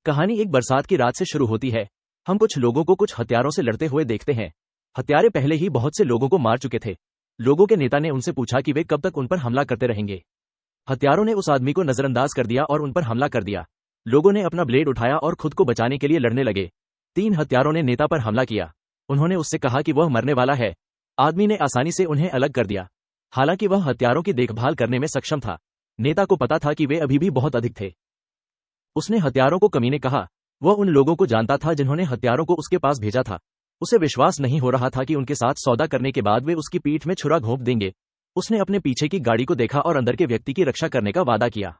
कहानी एक बरसात की रात से शुरू होती है। हम कुछ लोगों को कुछ हथियारों से लड़ते हुए देखते हैं। हत्यारे पहले ही बहुत से लोगों को मार चुके थे। लोगों के नेता ने उनसे पूछा कि वे कब तक उन पर हमला करते रहेंगे। हत्यारों ने उस आदमी को नजरअंदाज कर दिया और उन पर हमला कर दिया। लोगों ने अपना ब्लेड उठाया और खुद को बचाने के लिए लड़ने लगे। 3 हत्यारों ने नेता पर हमला किया। उन्होंने उससे कहा कि वह मरने वाला है। आदमी ने आसानी से उन्हें अलग कर दिया। हालांकि वह हत्यारों की देखभाल करने में सक्षम था। नेता को पता था कि वे अभी भी बहुत अधिक थे। उसने हत्यारों को कमीने कहा। वह उन लोगों को जानता था जिन्होंने हत्यारों को उसके पास भेजा था। उसे विश्वास नहीं हो रहा था कि उनके साथ सौदा करने के बाद वे उसकी पीठ में छुरा घोंप देंगे। उसने अपने पीछे की गाड़ी को देखा और अंदर के व्यक्ति की रक्षा करने का वादा किया।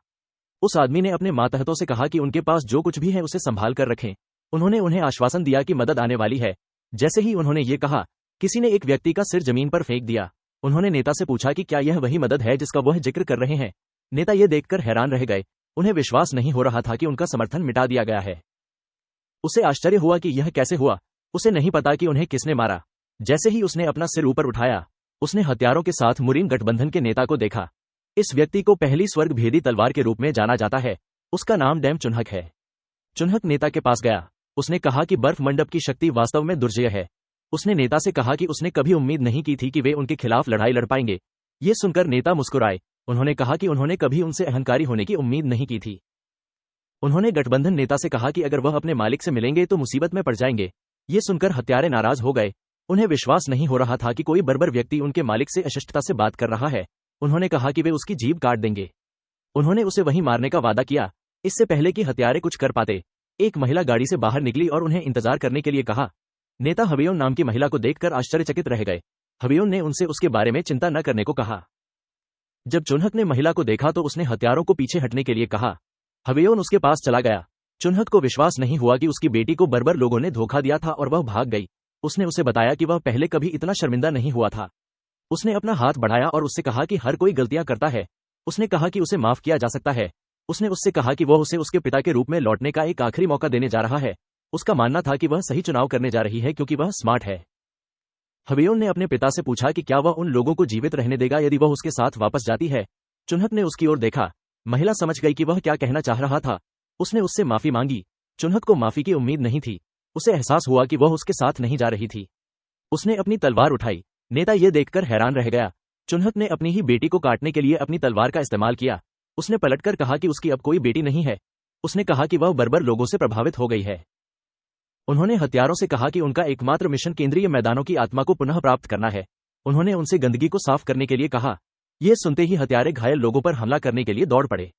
उस आदमी ने अपने मातहतों से कहा कि उनके पास जो कुछ भी है उसे संभाल कर रखें। उन्होंने उन्हें आश्वासन दिया कि मदद आने वाली है। जैसे ही उन्होंने ये कहा, किसी ने एक व्यक्ति का सिर जमीन पर फेंक दिया। उन्होंने नेता से पूछा कि क्या यह वही मदद है जिसका वह जिक्र कर रहे हैं। नेता ये देखकर हैरान रह गए। उन्हें विश्वास नहीं हो रहा था कि उनका समर्थन मिटा दिया गया है। उसे आश्चर्य हुआ कि यह कैसे हुआ। उसे नहीं पता कि उन्हें किसने मारा। जैसे ही उसने अपना सिर ऊपर उठाया, उसने हत्यारों के साथ मुरीन गठबंधन के नेता को देखा। इस व्यक्ति को पहली स्वर्ग भेदी तलवार के रूप में जाना जाता है। उसका नाम डैम चुन्हक है। चुन्हक नेता के पास गया। उसने कहा कि बर्फ मंडप की शक्ति वास्तव में दुर्जय है। उसने नेता से कहा कि उसने कभी उम्मीद नहीं की थी कि वे उनके खिलाफ लड़ाई लड़ पाएंगे। ये सुनकर नेता मुस्कुराए। उन्होंने कहा कि उन्होंने कभी उनसे अहंकारी होने की उम्मीद नहीं की थी। उन्होंने गठबंधन नेता से कहा कि अगर वह अपने मालिक से मिलेंगे तो मुसीबत में पड़ जाएंगे। ये सुनकर हत्यारे नाराज हो गए। उन्हें विश्वास नहीं हो रहा था कि कोई बर्बर व्यक्ति उनके मालिक से अशिष्टता से बात कर रहा है। उन्होंने कहा कि वे उसकी जीभ काट देंगे। उन्होंने उसे वहीं मारने का वादा किया, इससे पहले कि हत्यारे कुछ कर पाते। एक महिला गाड़ी से बाहर निकली और उन्हें इंतजार करने के लिए कहा। नेता हवियोन नाम की महिला को देखकर आश्चर्यचकित रह गए। हवियोन ने उनसे उसके बारे में चिंता न करने को कहा। जब चुन्हक ने महिला को देखा तो उसने हत्यारों को पीछे हटने के लिए कहा। हवियोन उसके पास चला गया। चुन्हक को विश्वास नहीं हुआ कि उसकी बेटी को बर्बर लोगों ने धोखा दिया था और वह भाग गई। उसने उसे बताया कि वह पहले कभी इतना शर्मिंदा नहीं हुआ था। उसने अपना हाथ बढ़ाया और उससे कहा कि हर कोई गलतियां करता है। उसने कहा कि उसे माफ किया जा सकता है। उसने उससे कहा कि वह उसे उसके पिता के रूप में लौटने का एक आखिरी मौका देने जा रहा है। उसका मानना था कि वह सही चुनाव करने जा रही है क्योंकि वह स्मार्ट है। हवियोन ने अपने पिता से पूछा कि क्या वह उन लोगों को जीवित रहने देगा यदि वह उसके साथ वापस जाती है। चुन्हक ने उसकी ओर देखा। महिला समझ गई कि वह क्या कहना चाह रहा था। उसने उससे माफी मांगी। चुन्हक को माफी की उम्मीद नहीं थी। उसे एहसास हुआ कि वह उसके साथ नहीं जा रही थी। उसने अपनी तलवार उठाई। नेता ये देखकर हैरान रह गया। चुन्हक ने अपनी ही बेटी को काटने के लिए अपनी तलवार का इस्तेमाल किया। उसने पलटकर कहा कि उसकी अब कोई बेटी नहीं है। उसने कहा कि वह बर्बर लोगों से प्रभावित हो गई है। उन्होंने हत्यारों से कहा कि उनका एकमात्र मिशन केंद्रीय मैदानों की आत्मा को पुनः प्राप्त करना है। उन्होंने उनसे गंदगी को साफ करने के लिए कहा। यह सुनते ही हत्यारे घायल लोगों पर हमला करने के लिए दौड़ पड़े।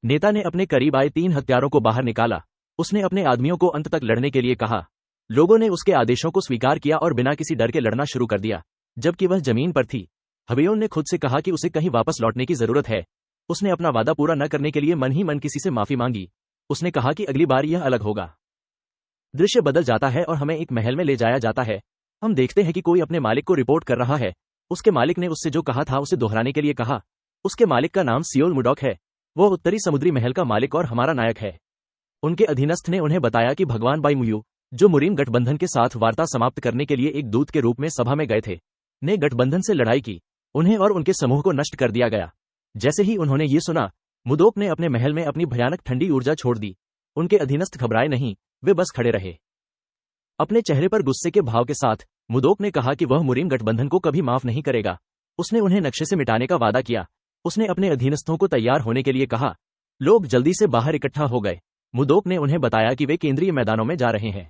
नेता ने अपने करीब आए 3 हत्यारों को बाहर निकाला। उसने अपने आदमियों को अंत तक लड़ने के लिए कहा। लोगों ने उसके आदेशों को स्वीकार किया और बिना किसी डर के लड़ना शुरू कर दिया। जबकि वह जमीन पर थी, हवियोन ने खुद से कहा कि उसे कहीं वापस लौटने की जरूरत है। उसने अपना वादा पूरा न करने के लिए मन ही मन किसी से माफी मांगी। उसने कहा कि अगली बार यह अलग होगा। दृश्य बदल जाता है और हमें एक महल में ले जाया जाता है। हम देखते हैं कि कोई अपने मालिक को रिपोर्ट कर रहा है। उसके मालिक ने उससे जो कहा था उसे दोहराने के लिए कहा। उसके मालिक का नाम सियोल मुडॉक है। वो उत्तरी समुद्री महल का मालिक और हमारा नायक है। उनके अधीनस्थ ने उन्हें बताया कि भगवान बाईमुयू, जो मुरीन गठबंधन के साथ वार्ता समाप्त करने के लिए एक दूत के रूप में सभा में गए थे, ने गठबंधन से लड़ाई की। उन्हें और उनके समूह को नष्ट कर दिया गया। जैसे ही उन्होंने ये सुना, मुदोक ने अपने महल में अपनी भयानक ठंडी ऊर्जा छोड़ दी। उनके अधीनस्थ घबराए नहीं, वे बस खड़े रहे। अपने चेहरे पर गुस्से के भाव के साथ मुदोक ने कहा कि वह मुरीन गठबंधन को कभी माफ नहीं करेगा। उसने उन्हें नक्शे से मिटाने का वादा किया। उसने अपने अधीनस्थों को तैयार होने के लिए कहा। लोग जल्दी से बाहर इकट्ठा हो गए। मुदोक ने उन्हें बताया कि वे केंद्रीय मैदानों में जा रहे हैं।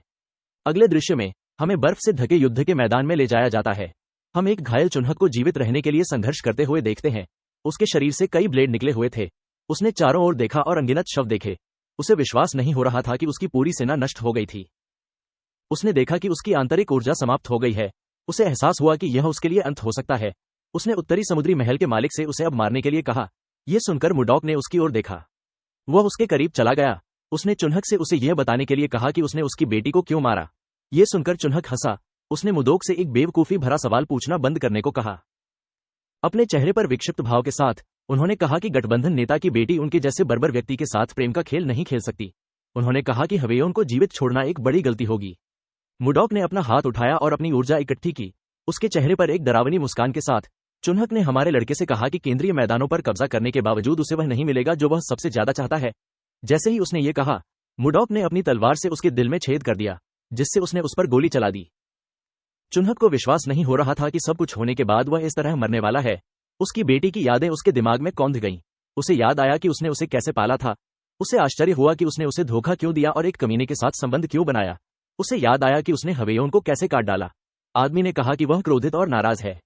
अगले दृश्य में हमें बर्फ से ढके युद्ध के मैदान में ले जाया जाता है। हम एक घायल चुन्हक को जीवित रहने के लिए संघर्ष करते हुए देखते हैं। उसके शरीर से कई ब्लेड निकले हुए थे। उसने चारों ओर देखा और अनगिनत शव देखे। उसे विश्वास नहीं हो रहा था कि उसकी पूरी सेना नष्ट हो गई थी। उसने देखा कि उसकी आंतरिक ऊर्जा समाप्त हो गई है। उसे एहसास हुआ कि यह उसके लिए अंत हो सकता है। उसने उत्तरी समुद्री महल के मालिक से उसे अब मारने के लिए कहा। यह सुनकर मुडॉक ने उसकी ओर देखा। वह उसके करीब चला गया। उसने चुन्हक से उसे यह बताने के लिए कहा कि उसने उसकी बेटी को क्यों मारा। यह सुनकर चुन्हक हंसा। उसने मुदोक से एक बेवकूफी भरा सवाल पूछना बंद करने को कहा। अपने चेहरे पर विक्षिप्त भाव के साथ उन्होंने कहा कि गठबंधन नेता की बेटी उनके जैसे बर्बर व्यक्ति के साथ प्रेम का खेल नहीं खेल सकती। उन्होंने कहा कि हवियोन को जीवित छोड़ना एक बड़ी गलती होगी। मुडॉक ने अपना हाथ उठाया और अपनी ऊर्जा इकट्ठी की। उसके चेहरे पर एक डरावनी मुस्कान के साथ चुन्हक ने हमारे लड़के से कहा कि केंद्रीय मैदानों पर कब्जा करने के बावजूद उसे वह नहीं मिलेगा जो वह सबसे ज्यादा चाहता है। जैसे ही उसने ये कहा, मुडॉक ने अपनी तलवार से उसके दिल में छेद कर दिया, जिससे उसने उस पर गोली चला दी। चुन्हक को विश्वास नहीं हो रहा था कि सब कुछ होने के बाद वह इस तरह मरने वाला है। उसकी बेटी की यादें उसके दिमाग में कौंध गईं। उसे याद आया कि उसने उसे कैसे पाला था। उसे आश्चर्य हुआ कि उसने उसे धोखा क्यों दिया और एक कमीने के साथ संबंध क्यों बनाया। उसे याद आया कि उसने हवेयोन को कैसे काट डाला। आदमी ने कहा कि वह क्रोधित और नाराज है।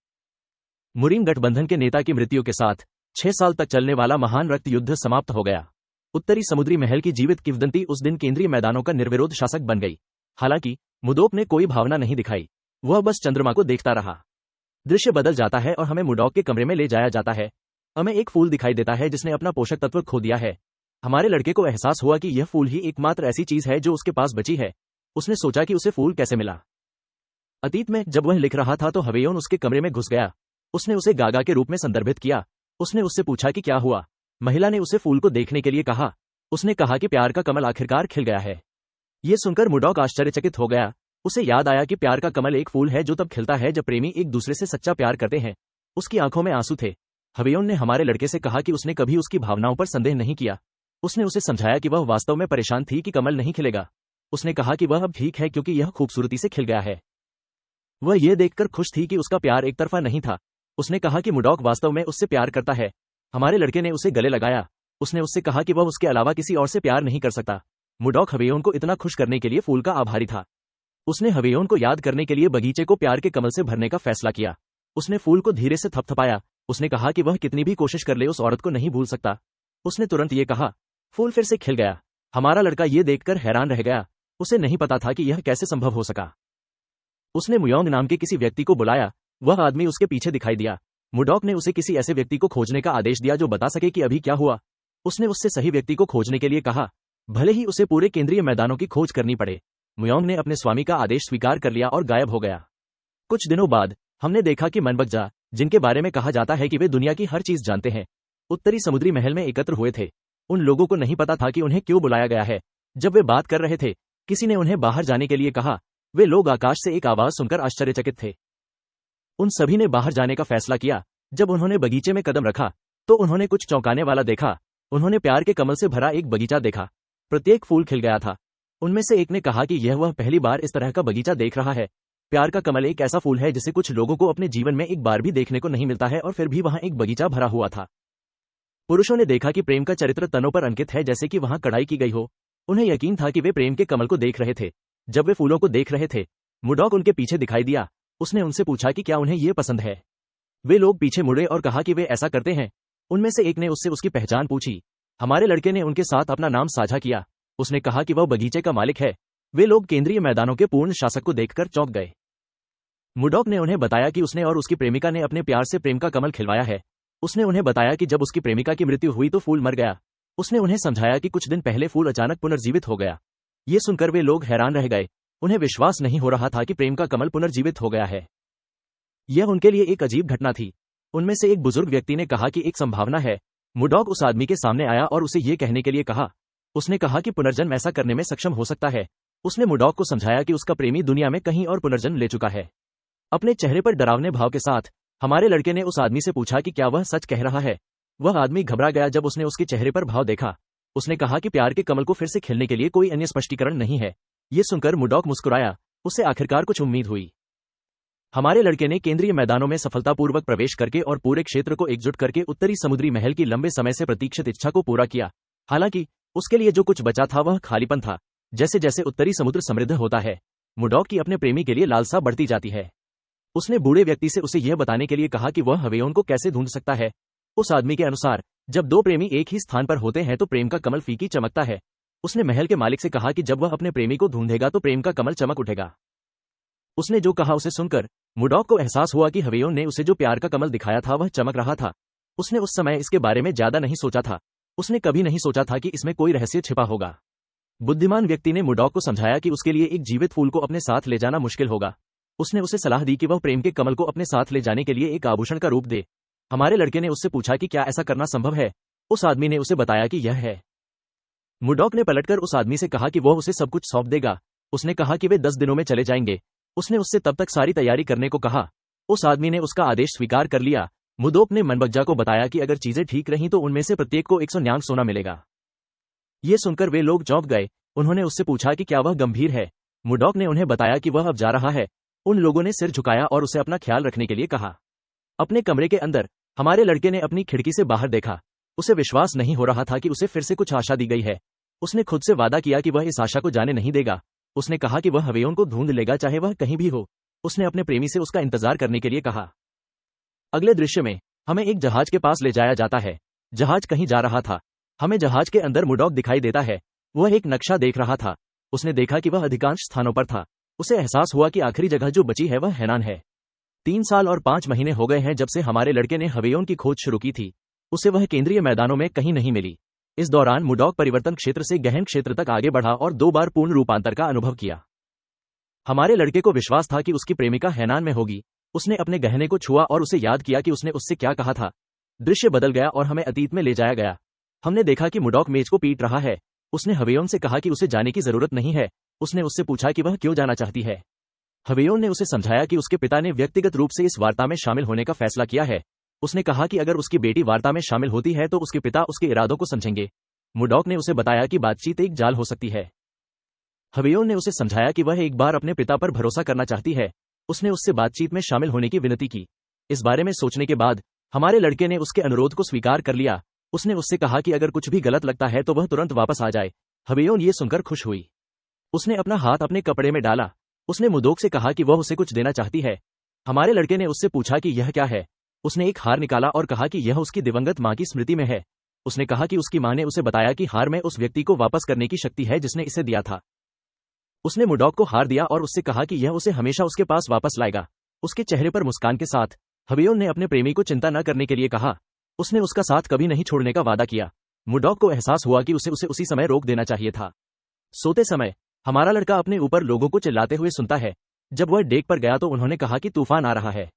मुरीम गठबंधन के नेता की मृत्यु के साथ 6 साल तक चलने वाला महान रक्त युद्ध समाप्त हो गया। उत्तरी समुद्री महल की जीवित किंवदंती उस दिन केंद्रीय मैदानों का निर्विरोध शासक बन गई। हालांकि मुडॉक ने कोई भावना नहीं दिखाई, वह बस चंद्रमा को देखता रहा। दृश्य बदल जाता है और हमें मुडॉक के कमरे में ले जाया जाता है। हमें एक फूल दिखाई देता है जिसने अपना पोषक तत्व खो दिया है। हमारे लड़के को एहसास हुआ कि यह फूल ही एकमात्र ऐसी चीज है जो उसके पास बची है। उसने सोचा कि उसे फूल कैसे मिला। अतीत में जब वह लिख रहा था तो हवेयोन उसके कमरे में घुस गया। उसने उसे गागा के रूप में संदर्भित किया। उसने उससे पूछा कि क्या हुआ। महिला ने उसे फूल को देखने के लिए कहा। उसने कहा कि प्यार का कमल आखिरकार खिल गया है। ये सुनकर मुडॉक आश्चर्यचकित हो गया। उसे याद आया कि प्यार का कमल एक फूल है जो तब खिलता है जब प्रेमी एक दूसरे से सच्चा प्यार करते हैं। उसकी आंखों में आंसू थे। हवेयोन ने हमारे लड़के से कहा कि उसने कभी उसकी भावनाओं पर संदेह नहीं किया। उसने उसे समझाया कि वह वास्तव में परेशान थी कि कमल नहीं खिलेगा। उसने कहा कि वह अब ठीक है क्योंकि यह खूबसूरती से खिल गया है। वह यह देखकर खुश थी कि उसका प्यार एक तरफा नहीं था। उसने कहा कि मुडॉक वास्तव में उससे प्यार करता है। हमारे लड़के ने उसे गले लगाया। उसने उससे कहा कि वह उसके अलावा किसी और से प्यार नहीं कर सकता। मुडॉक हवेयोन को इतना खुश करने के लिए फूल का आभारी था। उसने हवेयोन को याद करने के लिए बगीचे को प्यार के कमल से भरने का फैसला किया। उसने फूल को धीरे से थपथपाया। उसने कहा कि वह कितनी भी कोशिश कर ले उस औरत को नहीं भूल सकता। उसने तुरंत ये कहा। फूल फिर से खिल गया। हमारा लड़का ये देखकर हैरान रह गया। उसे नहीं पता था कि यह कैसे संभव हो सका। उसने मुयोंग नाम के किसी व्यक्ति को बुलाया। वह आदमी उसके पीछे दिखाई दिया। मुडॉक ने उसे किसी ऐसे व्यक्ति को खोजने का आदेश दिया जो बता सके कि अभी क्या हुआ। उसने उससे सही व्यक्ति को खोजने के लिए कहा, भले ही उसे पूरे केंद्रीय मैदानों की खोज करनी पड़े। मुयोंग ने अपने स्वामी का आदेश स्वीकार कर लिया और गायब हो गया। कुछ दिनों बाद हमने देखा कि मनबगजा, जिनके बारे में कहा जाता है कि वे दुनिया की हर चीज जानते हैं, उत्तरी समुद्री महल में एकत्र हुए थे। उन लोगों को नहीं पता था कि उन्हें क्यों बुलाया गया है। जब वे बात कर रहे थे, किसी ने उन्हें बाहर जाने के लिए कहा। वे लोग आकाश से एक आवाज सुनकर आश्चर्यचकित थे। उन सभी ने बाहर जाने का फैसला किया। जब उन्होंने बगीचे में कदम रखा तो उन्होंने कुछ चौंकाने वाला देखा। उन्होंने प्यार के कमल से भरा एक बगीचा देखा। प्रत्येक फूल खिल गया था। उनमें से एक ने कहा कि यह वह पहली बार इस तरह का बगीचा देख रहा है। प्यार का कमल एक ऐसा फूल है जिसे कुछ लोगों को अपने जीवन में एक बार भी देखने को नहीं मिलता है, और फिर भी वहां एक बगीचा भरा हुआ था। पुरुषों ने देखा कि प्रेम का चरित्र तनों पर अंकित है, जैसे कि वहां कढ़ाई की गई हो। उन्हें यकीन था कि वे प्रेम के कमल को देख रहे थे। जब वे फूलों को देख रहे थे, मुडॉक उनके पीछे दिखाई दिया। उसने उनसे पूछा कि क्या उन्हें ये पसंद है। वे लोग पीछे मुड़े और कहा कि वे ऐसा करते हैं। उनमें से एक ने उससे उसकी पहचान पूछी। हमारे लड़के ने उनके साथ अपना नाम साझा किया। उसने कहा कि वह बगीचे का मालिक है। वे लोग केंद्रीय मैदानों के पूर्ण शासक को देखकर चौंक गए। मुडॉक ने उन्हें बताया कि उसने और उसकी प्रेमिका ने अपने प्यार से प्रेम का कमल खिलवाया है। उसने उन्हें बताया कि जब उसकी प्रेमिका की मृत्यु हुई तो फूल मर गया। उसने उन्हें समझाया कि कुछ दिन पहले फूल अचानक पुनर्जीवित हो गया। ये सुनकर वे लोग हैरान रह गए। उन्हें विश्वास नहीं हो रहा था कि प्रेम का कमल पुनर्जीवित हो गया है। यह उनके लिए एक अजीब घटना थी। उनमें से एक बुजुर्ग व्यक्ति ने कहा कि एक संभावना है। मुडॉक उस आदमी के सामने आया और उसे ये कहने के लिए कहा। उसने कहा कि पुनर्जन्म ऐसा करने में सक्षम हो सकता है। उसने मुडॉक को समझाया कि उसका प्रेमी दुनिया में कहीं और पुनर्जन्म ले चुका है। अपने चेहरे पर डरावने भाव के साथ हमारे लड़के ने उस आदमी से पूछा कि क्या वह सच कह रहा है। वह आदमी घबरा गया जब उसने उसके चेहरे पर भाव देखा। उसने कहा कि प्यार के कमल को फिर से खिलने के लिए कोई अन्य स्पष्टीकरण नहीं है। ये सुनकर मुडॉक मुस्कुराया। उसे आखिरकार कुछ उम्मीद हुई। हमारे लड़के ने केंद्रीय मैदानों में सफलतापूर्वक प्रवेश करके और पूरे क्षेत्र को एकजुट करके उत्तरी समुद्री महल की लंबे समय से प्रतीक्षित इच्छा को पूरा किया। हालांकि उसके लिए जो कुछ बचा था वह खालीपन था। जैसे जैसे उत्तरी समुद्र समृद्ध होता है, मुडॉक की अपने प्रेमी के लिए लालसा बढ़ती जाती है। उसने बूढ़े व्यक्ति से उसे यह बताने के लिए कहा कि वह हवेयोन को कैसे ढूंढ सकता है। उस आदमी के अनुसार जब दो प्रेमी एक ही स्थान पर होते हैं तो प्रेम का कमल फीकी चमकता है। उसने महल के मालिक से कहा कि जब वह अपने प्रेमी को ढूंढेगा तो प्रेम का कमल चमक उठेगा। उसने जो कहा उसे सुनकर मुडॉक को एहसास हुआ कि हवेयोन ने उसे जो प्यार का कमल दिखाया था वह चमक रहा था। उसने उस समय इसके बारे में ज्यादा नहीं सोचा था। उसने कभी नहीं सोचा था कि इसमें कोई रहस्य छिपा होगा। बुद्धिमान व्यक्ति ने मुडॉक को समझाया कि उसके लिए एक जीवित फूल को अपने साथ ले जाना मुश्किल होगा। उसने उसे सलाह दी कि वह प्रेम के कमल को अपने साथ ले जाने के लिए एक आभूषण का रूप दे। हमारे लड़के ने उससे पूछा कि क्या ऐसा करना संभव है। उस आदमी ने उसे बताया कि यह है। मुडॉक ने पलटकर उस आदमी से कहा कि वह उसे सब कुछ सौंप देगा। उसने कहा कि वे 10 दिनों में चले जाएंगे। उसने उससे तब तक सारी तैयारी करने को कहा। उस आदमी ने उसका आदेश स्वीकार कर लिया। मुडॉक ने मनबगजा को बताया कि अगर चीजें ठीक रहीं तो उनमें से प्रत्येक को 100 न्यांग सोना मिलेगा। ये सुनकर वे लोग चौंक गए। उन्होंने उससे पूछा कि क्या वह गंभीर है। मुडॉक ने उन्हें बताया कि वह अब जा रहा है। उन लोगों ने सिर झुकाया और उसे अपना ख्याल रखने के लिए कहा। अपने कमरे के अंदर हमारे लड़के ने अपनी खिड़की से बाहर देखा। उसे विश्वास नहीं हो रहा था कि उसे फिर से कुछ आशा दी गई है। उसने खुद से वादा किया कि वह इस आशा को जाने नहीं देगा। उसने कहा कि वह हवेयोन को ढूंढ लेगा चाहे वह कहीं भी हो। उसने अपने प्रेमी से उसका इंतजार करने के लिए कहा। अगले दृश्य में हमें एक जहाज के पास ले जाया जाता है। जहाज कहीं जा रहा था। हमें जहाज के अंदर मुडॉक दिखाई देता है। वह एक नक्शा देख रहा था। उसने देखा कि वह अधिकांश स्थानों पर था। उसे एहसास हुआ कि आखिरी जगह जो बची है वह हैनान है। 3 साल और 5 महीने हो गए हैं जब से हमारे लड़के ने हवेयोन की खोज शुरू की थी। उसे वह केंद्रीय मैदानों में कहीं नहीं मिली। इस दौरान मुडॉक परिवर्तन क्षेत्र से गहन क्षेत्र तक आगे बढ़ा और 2 बार पूर्ण रूपांतर का अनुभव किया। हमारे लड़के को विश्वास था कि उसकी प्रेमिका हैनान में होगी। उसने अपने गहने को छुआ और उसे याद किया कि उसने उससे क्या कहा था। दृश्य बदल गया और हमें अतीत में ले जाया गया। हमने देखा कि मुडॉक मेज को पीट रहा है। उसने हवेयोन से कहा कि उसे जाने की जरूरत नहीं है। उसने उससे पूछा कि वह क्यों जाना चाहती है। हवेयोन ने उसे समझाया कि उसके पिता ने व्यक्तिगत रूप से इस वार्ता में शामिल होने का फैसला किया है। उसने कहा कि अगर उसकी बेटी वार्ता में शामिल होती है तो उसके पिता उसके इरादों को समझेंगे। मुडॉक ने उसे बताया कि बातचीत एक जाल हो सकती है। हवेयोन ने उसे समझाया कि वह एक बार अपने पिता पर भरोसा करना चाहती है। उसने उससे बातचीत में शामिल होने की विनती की। इस बारे में सोचने के बाद हमारे लड़के ने उसके अनुरोध को स्वीकार कर लिया। उसने उससे कहा कि अगर कुछ भी गलत लगता है तो वह तुरंत वापस आ जाए। हवेयोन ये सुनकर खुश हुई। उसने अपना हाथ अपने कपड़े में डाला। उसने मुडॉक से कहा कि वह उसे कुछ देना चाहती है। हमारे लड़के ने उससे पूछा कि यह क्या है। उसने एक हार निकाला और कहा कि यह उसकी दिवंगत मां की स्मृति में है। उसने कहा कि उसकी मां ने उसे बताया कि हार में उस व्यक्ति को वापस करने की शक्ति है जिसने इसे दिया था। उसने मुडॉक को हार दिया और उससे कहा कि यह उसे हमेशा उसके पास वापस लाएगा। उसके चेहरे पर मुस्कान के साथ हवेयोन ने अपने प्रेमी को चिंता न करने के लिए कहा। उसने उसका साथ कभी नहीं छोड़ने का वादा किया। मुडॉक को एहसास हुआ कि उसे उसी समय रोक देना चाहिए था। सोते समय हमारा लड़का अपने ऊपर लोगों को चिल्लाते हुए सुनता है। जब वह डेक पर गया तो उन्होंने कहा कि तूफान आ रहा है।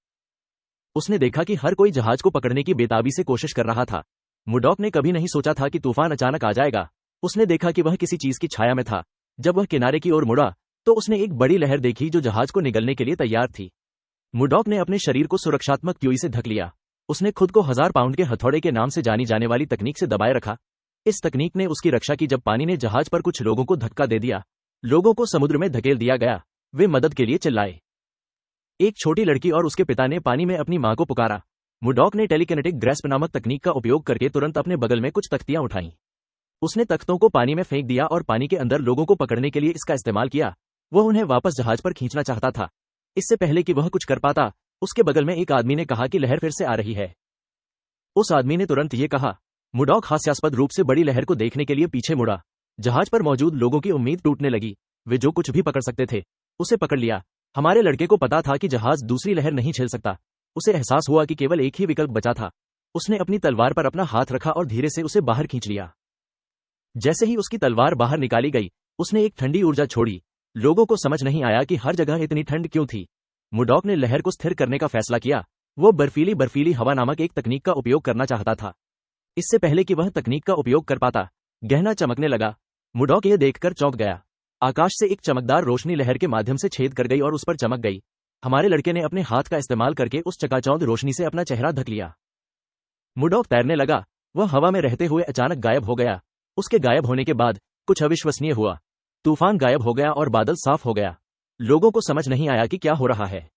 उसने देखा कि हर कोई जहाज को पकड़ने की बेताबी से कोशिश कर रहा था। मुडॉक ने कभी नहीं सोचा था कि तूफान अचानक आ जाएगा। उसने देखा कि वह किसी चीज की छाया में था। जब वह किनारे की ओर मुड़ा तो उसने एक बड़ी लहर देखी जो जहाज को निगलने के लिए तैयार थी। मुडॉक ने अपने शरीर को सुरक्षात्मक ट्यूई से ढक लिया। उसने खुद को 1000 पाउंड के हथौड़े के नाम से जानी जाने वाली तकनीक से दबाए रखा। इस तकनीक ने उसकी रक्षा की जब पानी ने जहाज पर कुछ लोगों को धक्का दे दिया। लोगों को समुद्र में धकेल दिया गया। वे मदद के लिए चिल्लाए। एक छोटी लड़की और उसके पिता ने पानी में अपनी मां को पुकारा। मुडॉक ने टेलीकिनेटिक ग्रैस्प नामक तकनीक का उपयोग करके तुरंत अपने बगल में कुछ तख्तियां उठाईं। उसने तख्तों को पानी में फेंक दिया और पानी के अंदर लोगों को पकड़ने के लिए इसका इस्तेमाल किया। वह उन्हें वापस जहाज पर खींचना चाहता था। इससे पहले कि वह कुछ कर पाता, उसके बगल में एक आदमी ने कहा कि लहर फिर से आ रही है। उस आदमी ने तुरंत ये कहा। मुडॉक हास्यास्पद रूप से बड़ी लहर को देखने के लिए पीछे मुड़ा। जहाज पर मौजूद लोगों की उम्मीद टूटने लगी। वे जो कुछ भी पकड़ सकते थे उसे पकड़ लिया। हमारे लड़के को पता था कि जहाज दूसरी लहर नहीं झेल सकता। उसे एहसास हुआ कि केवल एक ही विकल्प बचा था। उसने अपनी तलवार पर अपना हाथ रखा और धीरे से उसे बाहर खींच लिया। जैसे ही उसकी तलवार बाहर निकाली गई, उसने एक ठंडी ऊर्जा छोड़ी। लोगों को समझ नहीं आया कि हर जगह इतनी ठंड क्यों थी। मुडॉक ने लहर को स्थिर करने का फैसला किया। वो बर्फीली हवा नामक एक तकनीक का उपयोग करना चाहता था। इससे पहले कि वह तकनीक का उपयोग कर पाता, गहना चमकने लगा। मुडॉक यह देखकर चौंक गया। आकाश से एक चमकदार रोशनी लहर के माध्यम से छेद कर गई और उस पर चमक गई। हमारे लड़के ने अपने हाथ का इस्तेमाल करके उस चकाचौंध रोशनी से अपना चेहरा ढक लिया। मुडॉक तैरने लगा। वह हवा में रहते हुए अचानक गायब हो गया। उसके गायब होने के बाद कुछ अविश्वसनीय हुआ। तूफान गायब हो गया और बादल साफ हो गया। लोगों को समझ नहीं आया कि क्या हो रहा है।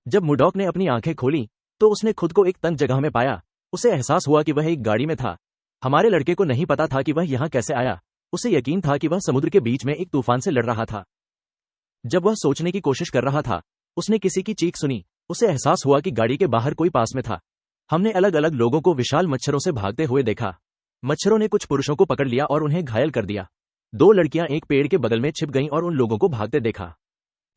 जब मुडॉक ने अपनी आंखें खोली तो उसने खुद को एक तंग जगह में पाया। उसे एहसास हुआ कि वह एक गाड़ी में था। हमारे लड़के को नहीं पता था कि वह यहां कैसे आया। उसे यकीन था कि वह समुद्र के बीच में एक तूफान से लड़ रहा था। जब वह सोचने की कोशिश कर रहा था, उसने किसी की चीख सुनी। उसे एहसास हुआ कि गाड़ी के बाहर कोई पास में था। हमने अलग अलग लोगों को विशाल मच्छरों से भागते हुए देखा। मच्छरों ने कुछ पुरुषों को पकड़ लिया और उन्हें घायल कर दिया। 2 लड़कियां एक पेड़ के बगल में छिप गईं और उन लोगों को भागते देखा।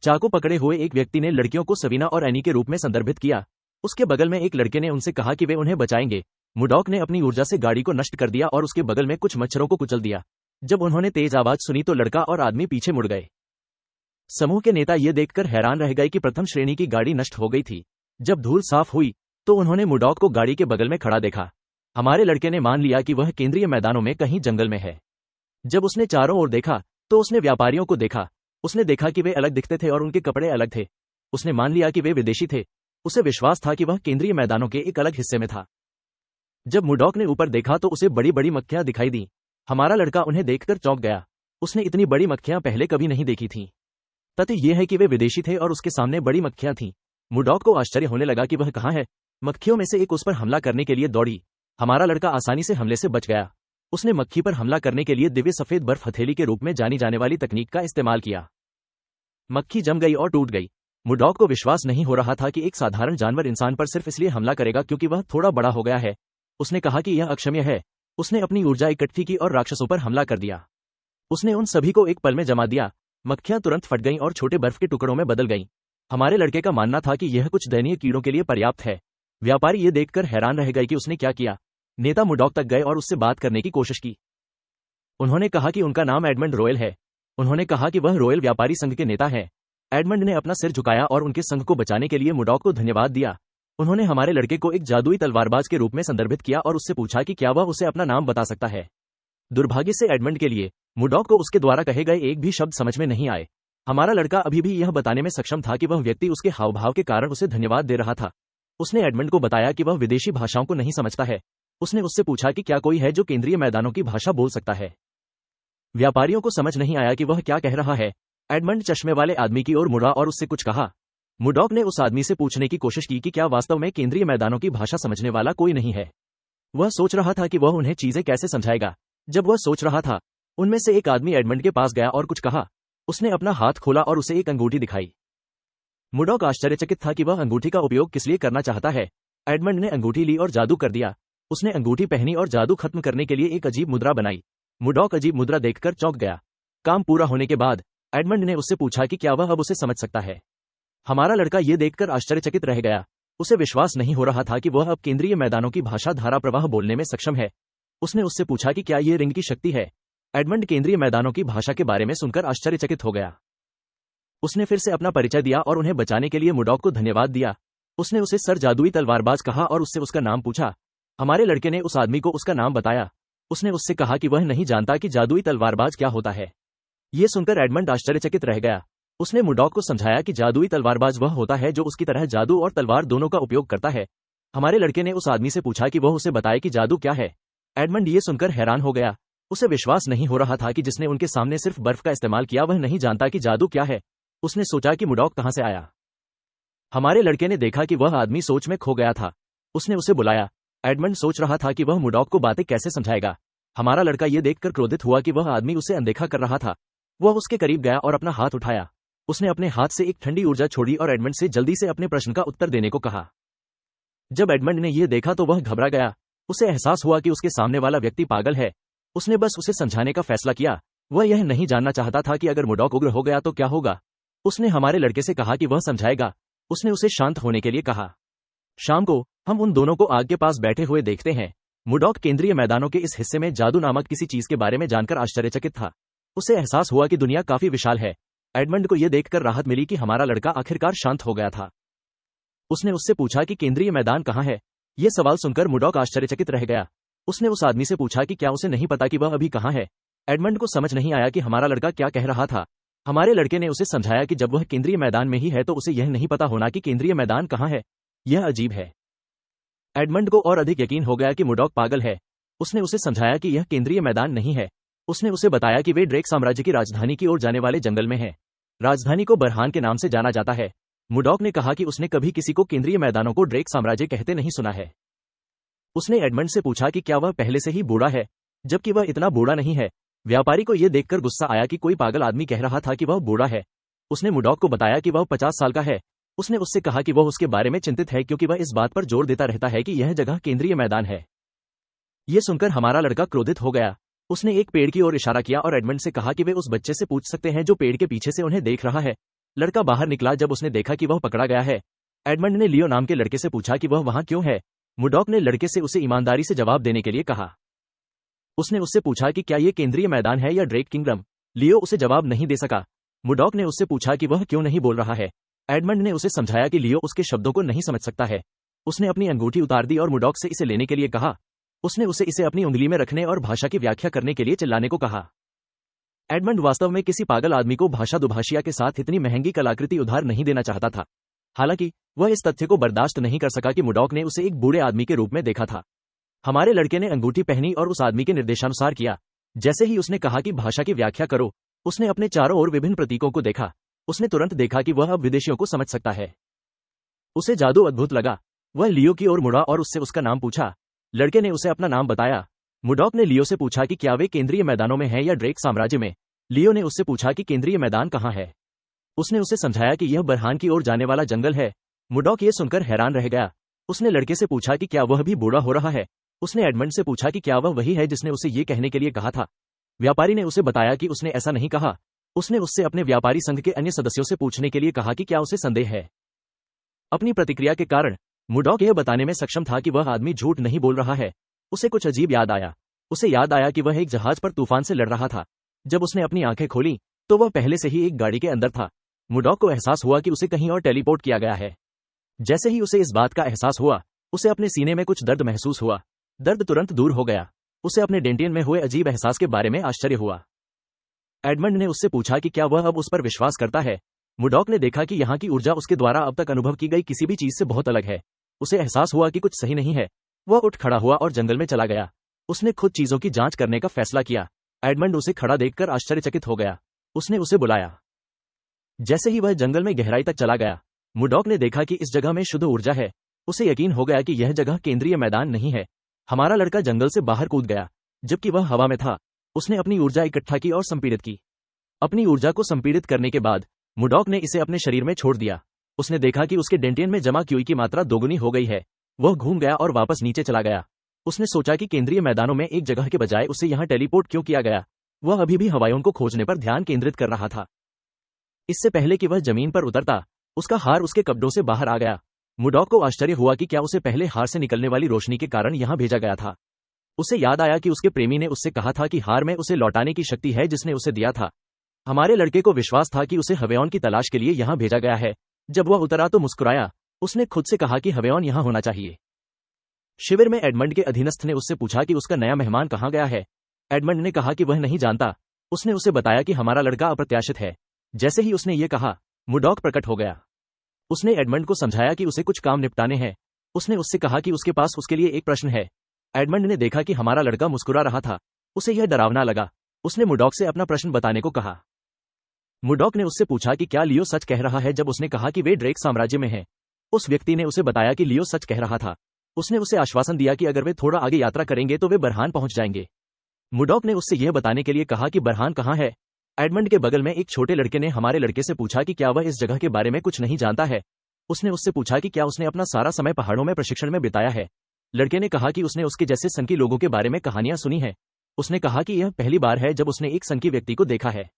चाकू पकड़े हुए एक व्यक्ति ने लड़कियों को सवीना और एनी के रूप में संदर्भित किया। उसके बगल में एक लड़के ने उनसे कहा कि वे उन्हें बचाएंगे। मुडॉक ने अपनी ऊर्जा से गाड़ी को नष्ट कर दिया और उसके बगल में कुछ मच्छरों को कुचल दिया। जब उन्होंने तेज आवाज सुनी तो लड़का और आदमी पीछे मुड़ गए। समूह के नेता ये देखकर हैरान रह गए कि प्रथम श्रेणी की गाड़ी नष्ट हो गई थी। जब धूल साफ हुई तो उन्होंने मुडॉक को गाड़ी के बगल में खड़ा देखा। हमारे लड़के ने मान लिया कि वह केंद्रीय मैदानों में कहीं जंगल में है। जब उसने चारों ओर देखा तो उसने व्यापारियों को देखा। उसने देखा कि वे अलग दिखते थे और उनके कपड़े अलग थे। उसने मान लिया कि वे विदेशी थे। उसे विश्वास था कि वह केंद्रीय मैदानों के एक अलग हिस्से में था। जब मुडॉक ने ऊपर देखा तो उसे बड़ी बड़ी मक्खियां दिखाई दी। हमारा लड़का उन्हें देखकर चौंक गया। उसने इतनी बड़ी मक्खियां पहले कभी नहीं देखी थीं। तथ्य यह है कि वे विदेशी थे और उसके सामने बड़ी मक्खियां थीं। मुर्डॉक को आश्चर्य होने लगा कि वह कहाँ है। मक्खियों में से एक उस पर हमला करने के लिए दौड़ी। हमारा लड़का आसानी से हमले से बच गया। उसने मक्खी पर हमला करने के लिए दिव्य सफेद बर्फ हथेली के रूप में जानी जाने वाली तकनीक का इस्तेमाल किया। मक्खी जम गई और टूट गई। मुर्डॉक को विश्वास नहीं हो रहा था कि एक साधारण जानवर इंसान पर सिर्फ इसलिए हमला करेगा क्योंकि वह थोड़ा बड़ा हो गया है। उसने कहा कि यह अक्षम्य है। उसने अपनी ऊर्जा इकट्ठी की और राक्षसों पर हमला कर दिया। उसने उन सभी को एक पल में जमा दिया। मक्खियां तुरंत फट गईं और छोटे बर्फ के टुकड़ों में बदल गईं। हमारे लड़के का मानना था कि यह कुछ दयनीय कीड़ों के लिए पर्याप्त है। व्यापारी ये देखकर हैरान रह गए कि उसने क्या किया। नेता मुर्डॉक तक गए और उससे बात करने की कोशिश की। उन्होंने कहा कि उनका नाम एडमंड रॉयल है। उन्होंने कहा कि वह रॉयल व्यापारी संघ के नेता हैं। एडमंड ने अपना सिर झुकाया और उनके संघ को बचाने के लिए मुर्डॉक को धन्यवाद दिया। उन्होंने हमारे लड़के को एक जादुई तलवारबाज के रूप में संदर्भित किया और उससे पूछा कि क्या वह उसे अपना नाम बता सकता है। दुर्भाग्य से एडमंड के लिए मुर्डॉक को उसके द्वारा कहे गए एक भी शब्द समझ में नहीं आए। हमारा लड़का अभी भी यह बताने में सक्षम था कि वह व्यक्ति उसके हावभाव के कारण उसे धन्यवाद दे रहा था। उसने एडमंड को बताया कि वह विदेशी भाषाओं को नहीं समझता है। उसने उससे पूछा कि क्या कोई है जो केंद्रीय मैदानों की भाषा बोल सकता है। व्यापारियों को समझ नहीं आया कि वह क्या कह रहा है। एडमंड चश्मे वाले आदमी की ओर मुड़ा और उससे कुछ कहा। मुर्डॉक ने उस आदमी से पूछने की कोशिश की कि क्या वास्तव में केंद्रीय मैदानों की भाषा समझने वाला कोई नहीं है। वह सोच रहा था कि वह उन्हें चीजें कैसे समझाएगा। जब वह सोच रहा था, उनमें से एक आदमी एडमंड के पास गया और कुछ कहा। उसने अपना हाथ खोला और उसे एक अंगूठी दिखाई। मुर्डॉक आश्चर्यचकित था कि वह अंगूठी का उपयोग किस लिए करना चाहता है। एडमंड ने अंगूठी ली और जादू कर दिया। उसने अंगूठी पहनी और जादू खत्म करने के लिए एक अजीब मुद्रा बनाई। मुर्डॉक अजीब मुद्रा देखकर चौंक गया। काम पूरा होने के बाद एडमंड ने उससे पूछा कि क्या वह अब उसे समझ सकता है। हमारा लड़का ये देखकर आश्चर्यचकित रह गया। उसे विश्वास नहीं हो रहा था कि वह अब केंद्रीय मैदानों की भाषा धारा प्रवाह बोलने में सक्षम है। उसने उससे पूछा कि क्या ये रिंग की शक्ति है। एडमंड केंद्रीय मैदानों की भाषा के बारे में सुनकर आश्चर्यचकित हो गया। उसने फिर से अपना परिचय दिया और उन्हें बचाने के लिए मुर्डॉक को धन्यवाद दिया। उसने उसे सर जादुई तलवारबाज कहा और उससे उसका नाम पूछा। हमारे लड़के ने उस आदमी को उसका नाम बताया। उसने उससे कहा कि वह नहीं जानता कि जादुई तलवारबाज क्या होता है। ये सुनकर एडमंड आश्चर्यचकित रह गया। उसने मुर्डॉक को समझाया कि जादुई तलवारबाज वह होता है जो उसकी तरह जादू और तलवार दोनों का उपयोग करता है। हमारे लड़के ने उस आदमी से पूछा कि वह उसे बताए कि जादू क्या है। एडमंड ये सुनकर हैरान हो गया। उसे विश्वास नहीं हो रहा था कि जिसने उनके सामने सिर्फ बर्फ का इस्तेमाल किया वह नहीं जानता कि जादू क्या है। उसने सोचा कि मुर्डॉक कहां से आया। हमारे लड़के ने देखा कि वह आदमी सोच में खो गया था। उसने उसे बुलाया। एडमंड सोच रहा था कि वह मुर्डॉक को बातें कैसे समझाएगा। हमारा लड़का ये देखकर क्रोधित हुआ कि वह आदमी उसे अनदेखा कर रहा था। वह उसके करीब गया और अपना हाथ उठाया। उसने अपने हाथ से एक ठंडी ऊर्जा छोड़ी और एडमंड से जल्दी से अपने प्रश्न का उत्तर देने को कहा। जब एडमंड ने यह देखा तो वह घबरा गया। उसे एहसास हुआ कि उसके सामने वाला व्यक्ति पागल है। उसने बस उसे समझाने का फैसला किया। वह यह नहीं जानना चाहता था कि अगर मुर्डॉक उग्र हो गया तो क्या होगा। उसने हमारे लड़के से कहा कि वह समझाएगा। उसने उसे शांत होने के लिए कहा। शाम को हम उन दोनों को आग के पास बैठे हुए देखते हैं। मुर्डॉक केंद्रीय मैदानों के इस हिस्से में जादू नामक किसी चीज के बारे में जानकर आश्चर्यचकित था। उसे एहसास हुआ कि दुनिया काफी विशाल है। एडमंड को यह देखकर राहत मिली कि हमारा लड़का आखिरकार शांत हो गया था। उसने उससे पूछा कि केंद्रीय मैदान कहाँ है। यह सवाल सुनकर मुर्डॉक आश्चर्यचकित रह गया। उसने उस आदमी से पूछा कि क्या उसे नहीं पता कि वह अभी कहाँ है। एडमंड को समझ नहीं आया कि हमारा लड़का क्या कह रहा था। हमारे लड़के ने उसे समझाया कि जब वह केंद्रीय मैदान में ही है तो उसे यह नहीं पता होना कि केंद्रीय मैदान कहाँ है। यह अजीब है। एडमंड को और अधिक यकीन हो गया कि मुर्डॉक पागल है। उसने उसे समझाया कि यह केंद्रीय मैदान नहीं है। उसने उसे बताया कि वे ड्रेक साम्राज्य की राजधानी की ओर जाने वाले जंगल में है। राजधानी को बरहान के नाम से जाना जाता है। मुर्डॉक ने कहा कि उसने कभी किसी को केंद्रीय मैदानों को ड्रेक साम्राज्य कहते नहीं सुना है। उसने एडमंड से पूछा कि क्या वह पहले से ही बूढ़ा है, जबकि वह इतना बूढ़ा नहीं है। व्यापारी को यह देखकर गुस्सा आया कि कोई पागल आदमी कह रहा था कि वह बूढ़ा है। उसने मुर्डॉक को बताया कि वह 50 साल का है। उसने उससे कहा कि वह उसके बारे में चिंतित है क्योंकि वह इस बात पर जोर देता रहता है कि यह जगह केंद्रीय मैदान है। यह सुनकर हमारा लड़का क्रोधित हो गया। उसने एक पेड़ की ओर इशारा किया और एडमंड से कहा कि वे उस बच्चे से पूछ सकते हैं जो पेड़ के पीछे से उन्हें देख रहा है। लड़का बाहर निकला जब उसने देखा कि वह पकड़ा गया है। एडमंड ने लियो नाम के लड़के से पूछा कि वह वहां क्यों है। मुर्डॉक ने लड़के से उसे ईमानदारी से जवाब देने के लिए कहा। उसने उससे पूछा कि क्या यह केंद्रीय मैदान है या ड्रेक किंगडम। लियो उसे जवाब नहीं दे सका। मुर्डॉक ने उससे पूछा कि वह क्यों नहीं बोल रहा है। एडमंड ने उसे समझाया कि लियो उसके शब्दों को नहीं समझ सकता है। उसने अपनी अंगूठी उतार दी और मुर्डॉक से इसे लेने के लिए कहा। उसने उसे इसे अपनी उंगली में रखने और भाषा की व्याख्या करने के लिए चिल्लाने को कहा। एडमंड वास्तव में किसी पागल आदमी को भाषा दुभाषिया के साथ इतनी महंगी कलाकृति उधार नहीं देना चाहता था। हालांकि वह इस तथ्य को बर्दाश्त नहीं कर सका कि मुर्डॉक ने उसे एक बूढ़े आदमी के रूप में देखा था। हमारे लड़के ने अंगूठी पहनी और उस आदमी के निर्देशानुसार किया। जैसे ही उसने कहा कि भाषा की व्याख्या करो, उसने अपने चारों ओर विभिन्न प्रतीकों को देखा। उसने तुरंत देखा कि वह अब विदेशियों को समझ सकता है। उसे जादू अद्भुत लगा। वह लियो की ओर मुड़ा और उससे उसका नाम पूछा। लड़के ने उसे अपना नाम बताया। मुडॉक ने लियो से पूछा कि क्या वे केंद्रीय मैदानों में है या ड्रेक साम्राज्य में। लियो ने उससे पूछा कि केंद्रीय मैदान कहाँ है। उसने उसे समझाया कि यह बरहान की ओर जाने वाला जंगल है। मुडॉक ये सुनकर हैरान रह गया। उसने लड़के से पूछा कि क्या वह भी बूढ़ा हो रहा है। उसने एडमंड से पूछा कि क्या वह वही है जिसने उसे ये कहने के लिए कहा था। व्यापारी ने उसे बताया कि उसने ऐसा नहीं कहा। उसने उससे अपने व्यापारी संघ के अन्य सदस्यों से पूछने के लिए कहा कि क्या उसे संदेह है। अपनी प्रतिक्रिया के कारण मुडॉक यह बताने में सक्षम था कि वह आदमी झूठ नहीं बोल रहा है। उसे कुछ अजीब याद आया। उसे याद आया कि वह एक जहाज पर तूफान से लड़ रहा था। जब उसने अपनी आंखें खोली तो वह पहले से ही एक गाड़ी के अंदर था। मुडॉक को एहसास हुआ कि उसे कहीं और टेलीपोर्ट किया गया है। जैसे ही उसे इस बात का एहसास हुआ, उसे अपने सीने में कुछ दर्द महसूस हुआ। दर्द तुरंत दूर हो गया। उसे अपने डेंटियन में हुए अजीब एहसास के बारे में आश्चर्य हुआ। एडमंड ने उससे पूछा कि क्या वह अब उस पर विश्वास करता है। मुडॉक ने देखा कि यहाँ की ऊर्जा उसके द्वारा अब तक अनुभव की गई किसी भी चीज से बहुत अलग है। उसे एहसास हुआ कि कुछ सही नहीं है। वह उठ खड़ा हुआ और जंगल में चला गया। उसने खुद चीजों की जांच करने का फैसला किया। एडमंड उसे खड़ा देखकर आश्चर्यचकित हो गया। उसने उसे बुलाया। जैसे ही वह जंगल में गहराई तक चला गया, मुडॉक ने देखा कि इस जगह में शुद्ध ऊर्जा है। उसे यकीन हो गया कि यह जगह केंद्रीय मैदान नहीं है। हमारा लड़का जंगल से बाहर कूद गया। जबकि वह हवा में था, उसने अपनी ऊर्जा इकट्ठा की और संपीड़ित की। अपनी ऊर्जा को संपीड़ित करने के बाद मुडॉक ने इसे अपने शरीर में छोड़ दिया। उसने देखा कि उसके डेंटियन में जमा क्यूई की मात्रा दोगुनी हो गई है। वह घूम गया और वापस नीचे चला गया। उसने सोचा कि केंद्रीय मैदानों में एक जगह के बजाय उसे यहाँ टेलीपोर्ट क्यों किया गया। वह अभी भी हवाइयों को खोजने पर ध्यान केंद्रित कर रहा था। इससे पहले कि वह जमीन पर उतरता, उसका हार उसके कब्जों से बाहर आ गया। मुडॉक को आश्चर्य हुआ कि क्या उसे पहले हार से निकलने वाली रोशनी के कारण यहाँ भेजा गया था। उसे याद आया कि उसके प्रेमी ने उससे कहा था कि हार में उसे लौटाने की शक्ति है जिसने उसे दिया था। हमारे लड़के को विश्वास था कि उसे हवेयॉन की तलाश के लिए यहाँ भेजा गया है। जब वह उतरा तो मुस्कुराया। उसने खुद से कहा कि हवेयॉन यहाँ होना चाहिए। शिविर में एडमंड के अधीनस्थ ने उससे पूछा कि उसका नया मेहमान कहाँ गया है। एडमंड ने कहा कि वह नहीं जानता। उसने उसे बताया कि हमारा लड़का अप्रत्याशित है। जैसे ही उसने ये कहा, मुडॉक प्रकट हो गया। उसने एडमंड को समझाया कि उसे कुछ काम निपटाने हैं। उसने उससे कहा कि उसके पास उसके लिए एक प्रश्न है। एडमंड ने देखा कि हमारा लड़का मुस्कुरा रहा था। उसे यह डरावना लगा। उसने मुडॉक से अपना प्रश्न बताने को कहा। मुडॉक ने उससे पूछा कि क्या लियो सच कह रहा है जब उसने कहा कि वे ड्रेक साम्राज्य में हैं। उस व्यक्ति ने उसे बताया कि लियो सच कह रहा था। उसने उसे आश्वासन दिया कि अगर वे थोड़ा आगे यात्रा करेंगे तो वे बरहान पहुंच जाएंगे। मुडॉक ने उससे यह बताने के लिए कहा कि बरहान कहाँ है। एडमंड के बगल में एक छोटे लड़के ने हमारे लड़के से पूछा कि क्या वह इस जगह के बारे में कुछ नहीं जानता है। उसने उससे पूछा कि क्या उसने अपना सारा समय पहाड़ों में प्रशिक्षण में बिताया है। लड़के ने कहा कि उसने उसके जैसे सनकी लोगों के बारे में कहानियां सुनी हैं। उसने कहा कि यह पहली बार है जब उसने एक सनकी व्यक्ति को देखा है।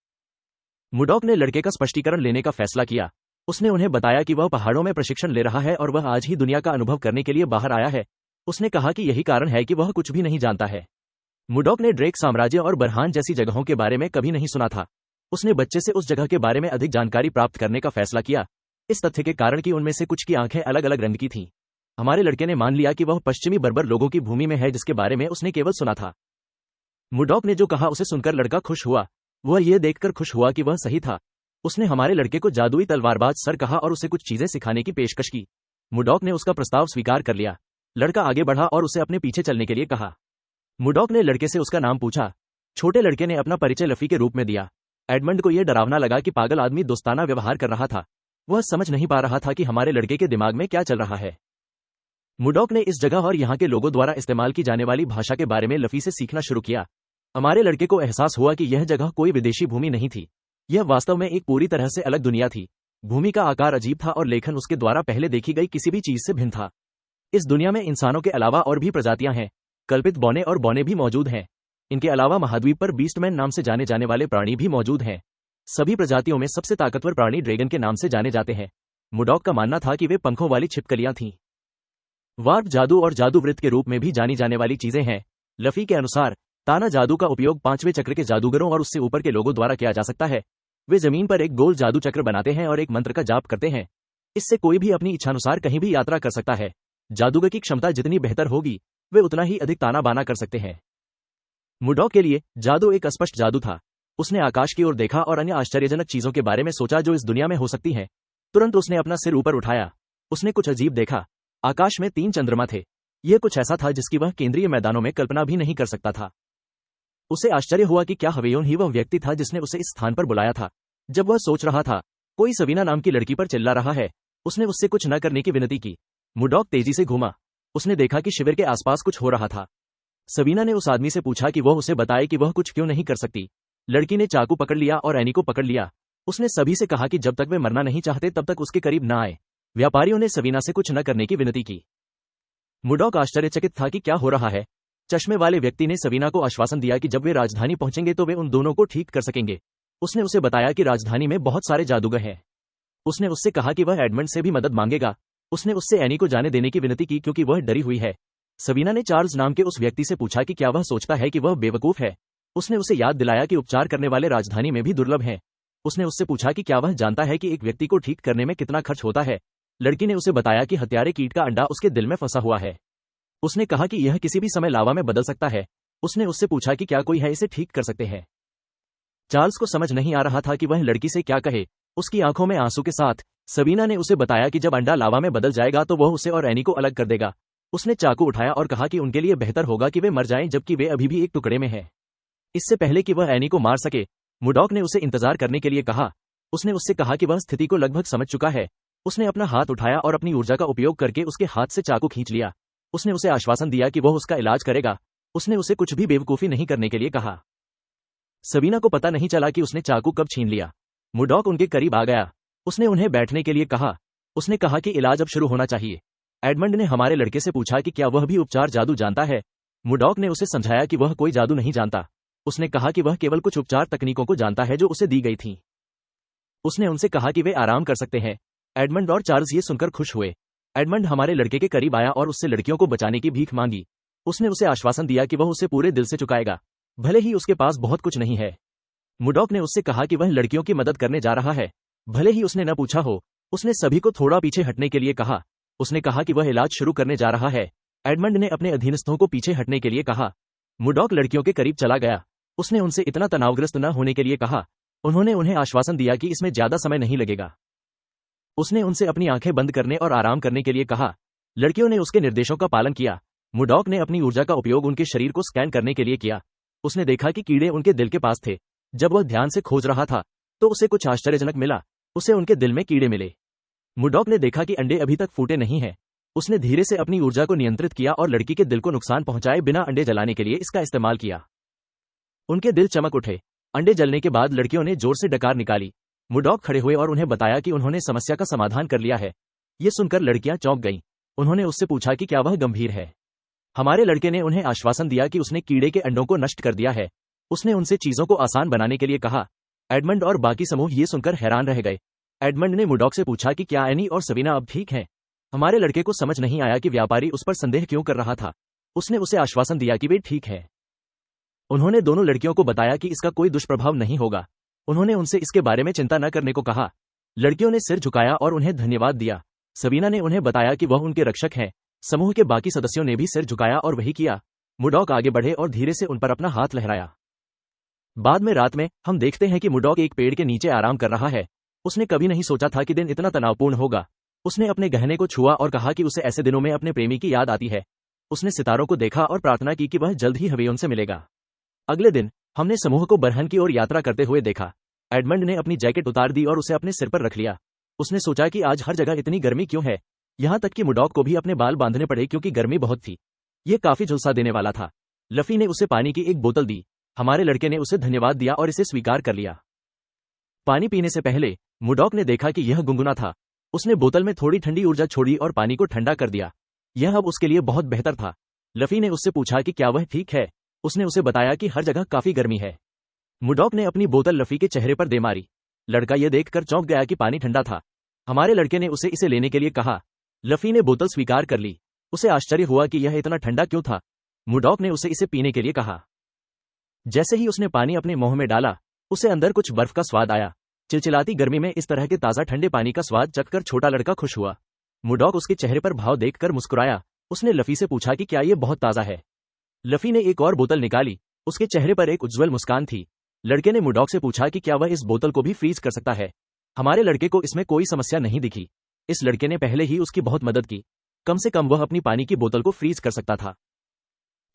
मुडॉक ने लड़के का स्पष्टीकरण लेने का फैसला किया। उसने उन्हें बताया कि वह पहाड़ों में प्रशिक्षण ले रहा है और वह आज ही दुनिया का अनुभव करने के लिए बाहर आया है। उसने कहा कि यही कारण है कि वह कुछ भी नहीं जानता है। मुडॉक ने ड्रेक साम्राज्य और बरहान जैसी जगहों के बारे में कभी नहीं सुना था। उसने बच्चे से उस जगह के बारे में अधिक जानकारी प्राप्त करने का फैसला किया, इस तथ्य के कारण कि उनमें से कुछ की आंखें अलग अलग रंग की थीं। हमारे लड़के ने मान लिया कि वह पश्चिमी बर्बर लोगों की भूमि में है जिसके बारे में उसने केवल सुना था। मुडॉक ने जो कहा उसे सुनकर लड़का खुश हुआ। वह यह देखकर खुश हुआ कि वह सही था। उसने हमारे लड़के को जादुई तलवारबाज सर कहा और उसे कुछ चीजें सिखाने की पेशकश की। मुडॉक ने उसका प्रस्ताव स्वीकार कर लिया। लड़का आगे बढ़ा और उसे अपने पीछे चलने के लिए कहा। मुडॉक ने लड़के से उसका नाम पूछा। छोटे लड़के ने अपना परिचय लफी के रूप में दिया। एडमंड को यह डरावना लगा कि पागल आदमी दोस्ताना व्यवहार कर रहा था। वह समझ नहीं पा रहा था कि हमारे लड़के के दिमाग में क्या चल रहा है। मुडॉक ने इस जगह और यहाँ के लोगों द्वारा इस्तेमाल की जाने वाली भाषा के बारे में लफी से सीखना शुरू किया। हमारे लड़के को एहसास हुआ कि यह जगह कोई विदेशी भूमि नहीं थी। यह वास्तव में एक पूरी तरह से अलग दुनिया थी। भूमि का आकार अजीब था और लेखन उसके द्वारा पहले देखी गई किसी भी चीज से भिन्न था। इस दुनिया में इंसानों के अलावा और भी प्रजातियां हैं। कल्पित बौने और बौने भी मौजूद हैं। इनके अलावा महाद्वीप पर बीस्टमैन नाम से जाने जाने वाले प्राणी भी मौजूद हैं। सभी प्रजातियों में सबसे ताकतवर प्राणी ड्रैगन के नाम से जाने जाते हैं। मुडॉक का मानना था कि वे पंखों वाली छिपकलियां थीं। वार्प जादू और जादू वृत्त के रूप में भी जानी जाने वाली चीजें हैं। लफी के अनुसार ताना जादू का उपयोग 5वें चक्र के जादूगरों और उससे ऊपर के लोगों द्वारा किया जा सकता है। वे जमीन पर एक गोल जादू चक्र बनाते हैं और एक मंत्र का जाप करते हैं। इससे कोई भी अपनी इच्छानुसार कहीं भी यात्रा कर सकता है। जादूगर की क्षमता जितनी बेहतर होगी, वे उतना ही अधिक ताना बाना कर सकते हैं। मुडॉक के लिए जादू एक अस्पष्ट जादू था। उसने आकाश की ओर देखा और अन्य आश्चर्यजनक चीजों के बारे में सोचा जो इस दुनिया में हो सकती हैं। तुरंत उसने अपना सिर ऊपर उठाया। उसने कुछ अजीब देखा। आकाश में 3 चंद्रमा थे। यह कुछ ऐसा था जिसकी वह केंद्रीय मैदानों में कल्पना भी नहीं कर सकता था। उसे आश्चर्य हुआ कि क्या हवेयोन ही वह व्यक्ति था जिसने उसे इस स्थान पर बुलाया था। जब वह सोच रहा था, कोई सवीना नाम की लड़की पर चिल्ला रहा है। उसने उससे कुछ न करने की विनती की। मुडॉक तेजी से घूमा। उसने देखा कि शिविर के आसपास कुछ हो रहा था। सवीना ने उस आदमी से पूछा कि वह उसे बताए कि वह कुछ क्यों नहीं कर सकती। लड़की ने चाकू पकड़ लिया और एनी को पकड़ लिया। उसने सभी से कहा कि जब तक वे मरना नहीं चाहते तब तक उसके करीब न आए। व्यापारियों ने सवीना से कुछ न करने की विनती की। मुडॉक आश्चर्यचकित था कि क्या हो रहा है। चश्मे वाले व्यक्ति ने सवीना को आश्वासन दिया कि जब वे राजधानी पहुंचेंगे तो वे उन दोनों को ठीक कर सकेंगे। उसने उसे बताया कि राजधानी में बहुत सारे जादूगर हैं। उसने उससे कहा कि वह एडमंड से भी मदद मांगेगा। उसने उससे एनी को जाने देने की विनती की क्योंकि वह डरी हुई है। सवीना ने चार्ल्स नाम के उस व्यक्ति से पूछा कि क्या वह सोचता है कि वह बेवकूफ है। उसने उसे याद दिलाया कि उपचार करने वाले राजधानी में भी दुर्लभ हैं। उसने उससे पूछा कि क्या वह जानता है कि एक व्यक्ति को ठीक करने में कितना खर्च होता है। लड़की ने उसे बताया कि हत्यारे कीट का अंडा उसके दिल में फंसा हुआ है। उसने कहा कि यह किसी भी समय लावा में बदल सकता है। उसने उससे पूछा कि क्या कोई है इसे ठीक कर सकते हैं। चार्ल्स को समझ नहीं आ रहा था कि वह लड़की से क्या कहे। उसकी आंखों में आंसू के साथ सवीना ने उसे बताया कि जब अंडा लावा में बदल जाएगा तो वह उसे और एनी को अलग कर देगा। उसने चाकू उठाया और कहा कि उनके लिए बेहतर होगा कि वे मर जाएं जबकि वे अभी भी एक टुकड़े में हैं। इससे पहले कि वह एनी को मार सके, मुडॉक ने उसे इंतजार करने के लिए कहा। उसने उससे कहा कि वह स्थिति को लगभग समझ चुका है। उसने अपना हाथ उठाया और अपनी ऊर्जा का उपयोग करके उसके हाथ से चाकू खींच लिया। उसने उसे आश्वासन दिया कि वह उसका इलाज करेगा। उसने उसे कुछ भी बेवकूफी नहीं करने के लिए कहा। सवीना को पता नहीं चला कि उसने चाकू कब छीन लिया। मुडॉक उनके करीब आ गया। उसने उन्हें बैठने के लिए कहा। उसने कहा कि इलाज अब शुरू होना चाहिए। एडमंड ने हमारे लड़के से पूछा कि क्या वह भी उपचार जादू जानता है। मुडॉक ने उसे समझाया कि वह कोई जादू नहीं जानता। उसने कहा कि वह केवल कुछ उपचार तकनीकों को जानता है जो उसे दी गई थीं। उसने उनसे कहा कि वे आराम कर सकते हैं। एडमंड और चार्ल्स ये सुनकर खुश हुए। एडमंड हमारे लड़के के करीब आया और उससे लड़कियों को बचाने की भीख मांगी। उसने उसे आश्वासन दिया कि वह उसे पूरे दिल से चुकाएगा, भले ही उसके पास बहुत कुछ नहीं है। मुडॉक ने उससे कहा कि वह लड़कियों की मदद करने जा रहा है, भले ही उसने न पूछा हो। उसने सभी को थोड़ा पीछे हटने के लिए कहा। उसने कहा कि वह इलाज शुरू करने जा रहा है। एडमंड ने अपने अधीनस्थों को पीछे हटने के लिए कहा। मुडॉक लड़कियों के करीब चला गया। उसने उनसे इतना तनावग्रस्त न होने के लिए कहा। उन्होंने उन्हें आश्वासन दिया कि इसमें ज्यादा समय नहीं लगेगा। उसने उनसे अपनी आंखें बंद करने और आराम करने के लिए कहा। लड़कियों ने उसके निर्देशों का पालन किया। मुडॉक ने अपनी ऊर्जा का उपयोग उनके शरीर को स्कैन करने के लिए किया। उसने देखा कि कीड़े उनके दिल के पास थे। जब वह ध्यान से खोज रहा था तो उसे कुछ आश्चर्यजनक मिला। उसे उनके दिल में कीड़े मिले। मुडॉक ने देखा कि अंडे अभी तक फूटे नहीं हैं। उसने धीरे से अपनी ऊर्जा को नियंत्रित किया और लड़की के दिल को नुकसान पहुंचाए बिना अंडे जलाने के लिए इसका इस्तेमाल किया। उनके दिल चमक उठे। अंडे जलने के बाद लड़कियों ने जोर से डकार निकाली। मुडॉक खड़े हुए और उन्हें बताया कि उन्होंने समस्या का समाधान कर लिया है। ये सुनकर लड़कियां चौंक गईं। उन्होंने उससे पूछा कि क्या वह गंभीर है। हमारे लड़के ने उन्हें आश्वासन दिया कि उसने कीड़े के अंडों को नष्ट कर दिया है। उसने उनसे चीजों को आसान बनाने के लिए कहा। एडमंड और बाकी समूह ये सुनकर हैरान रह गए। एडमंड ने मुडॉक से पूछा कि क्या एनी और सवीना अब ठीक हैं। हमारे लड़के को समझ नहीं आया कि व्यापारी उस पर संदेह क्यों कर रहा था। उसने उसे आश्वासन दिया कि वे ठीक है। उन्होंने दोनों लड़कियों को बताया कि इसका कोई दुष्प्रभाव नहीं होगा। उन्होंने उनसे इसके बारे में चिंता न करने को कहा। लड़कियों ने सिर झुकाया और उन्हें धन्यवाद दिया। सवीना ने उन्हें बताया कि वह उनके रक्षक हैं। समूह के बाकी सदस्यों ने भी सिर झुकाया और वही किया। मुडॉक आगे बढ़े और धीरे से उन पर अपना हाथ लहराया। बाद में रात में हम देखते हैं कि मुडॉक एक पेड़ के नीचे आराम कर रहा है। उसने कभी नहीं सोचा था कि दिन इतना तनावपूर्ण होगा। उसने अपने गहने को छुआ और कहा कि उसे ऐसे दिनों में अपने प्रेमी की याद आती है। उसने सितारों को देखा और प्रार्थना की कि वह जल्द ही हवेयोन से मिलेगा। अगले दिन हमने समूह को बरहन की ओर यात्रा करते हुए देखा। एडमंड ने अपनी जैकेट उतार दी और उसे अपने सिर पर रख लिया। उसने सोचा कि आज हर जगह इतनी गर्मी क्यों है। यहां तक कि मुडॉक को भी अपने बाल बांधने पड़े क्योंकि गर्मी बहुत थी। यह काफी झुलसा देने वाला था। लफी ने उसे पानी की एक बोतल दी। हमारे लड़के ने उसे धन्यवाद दिया और इसे स्वीकार कर लिया। पानी पीने से पहले मुडॉक ने देखा कि यह गुनगुना था। उसने बोतल में थोड़ी ठंडी ऊर्जा छोड़ी और पानी को ठंडा कर दिया। यह अब उसके लिए बहुत बेहतर था। लफी ने उससे पूछा कि क्या वह ठीक है। उसने उसे बताया कि हर जगह काफी गर्मी है। मुडॉक ने अपनी बोतल लफी के चेहरे पर दे मारी। लड़का यह देखकर चौंक गया कि पानी ठंडा था। हमारे लड़के ने उसे इसे लेने के लिए कहा। लफी ने बोतल स्वीकार कर ली। उसे आश्चर्य हुआ कि यह इतना ठंडा क्यों था। मुडॉक ने उसे इसे पीने के लिए कहा। जैसे ही उसने पानी अपने मुंह में डाला, उसे अंदर कुछ बर्फ का स्वाद आया। चिलचिलाती गर्मी में इस तरह के ताजा ठंडे पानी का स्वाद चखकर छोटा लड़का खुश हुआ। मुडॉक उसके चेहरे पर भाव देखकर मुस्कुराया। उसने लफी से पूछा कि क्या यह बहुत ताजा है। लफी ने एक और बोतल निकाली। उसके चेहरे पर एक उज्ज्वल मुस्कान थी। लड़के ने मुडॉक से पूछा कि क्या वह इस बोतल को भी फ्रीज कर सकता है। हमारे लड़के को इसमें कोई समस्या नहीं दिखी। इस लड़के ने पहले ही उसकी बहुत मदद की। कम से कम वह अपनी पानी की बोतल को फ्रीज कर सकता था।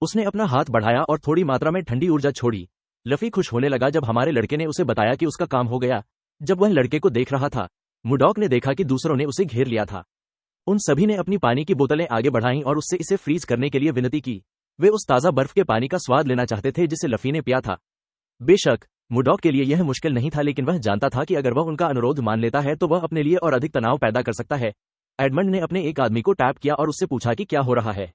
उसने अपना हाथ बढ़ाया और थोड़ी मात्रा में ठंडी ऊर्जा छोड़ी। लफी खुश होने लगा जब हमारे लड़के ने उसे बताया कि उसका काम हो गया। जब वह लड़के को देख रहा था, मुडॉक ने देखा कि दूसरों ने उसे घेर लिया था। उन सभी ने अपनी पानी की बोतलें आगे बढ़ाईं और उससे इसे फ्रीज करने के लिए विनती की। वे उस ताज़ा बर्फ के पानी का स्वाद लेना चाहते थे जिसे लफी ने पिया था। बेशक मुडॉक के लिए यह मुश्किल नहीं था, लेकिन वह जानता था कि अगर वह उनका अनुरोध मान लेता है तो वह अपने लिए और अधिक तनाव पैदा कर सकता है। एडमंड ने अपने एक आदमी को टैप किया और उससे पूछा कि क्या हो रहा है।